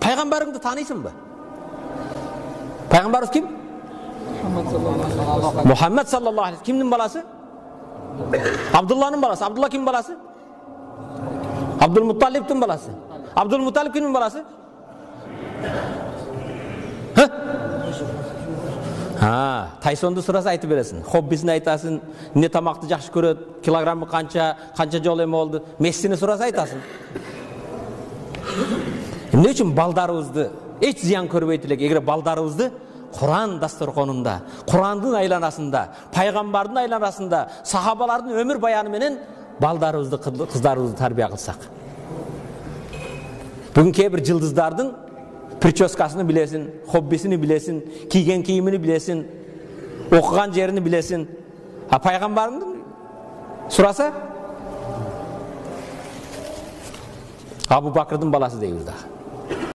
Пайғамбарыңды танисың ба? Пайғамбарымыз кім? Мұхаммед саллаллаху алейхи. Кімнің баласы? Абдулланың баласы. Абдулла кім баласы? Абдулмутталибтің баласы. Абдулмутталиб кімнің баласы? Тайсонды сұраса айтып бересің. Хоббисін айтасың, не тамақты жақсы көреді, килограммы қанша жол ем oldu. Мессini сұраса айтасың. Не үшін балдарыңызды еш зиян көрбейтілік? Егер балдарыңызды Құран дастарханында, Құранның айланасында, пайғамбардың айланасында, сахабалардың өмір баянымен балдарыңызды, қыздарыңызды тәрбие қылсақ. Бүгін кейбір жылдыздардың прическасını bilesin, hobbisini bilesin, kiygen kiyimini bilesin, okugan yerini bilesin. Peygamberinin surası Abu Bakr'ın balası değil daha.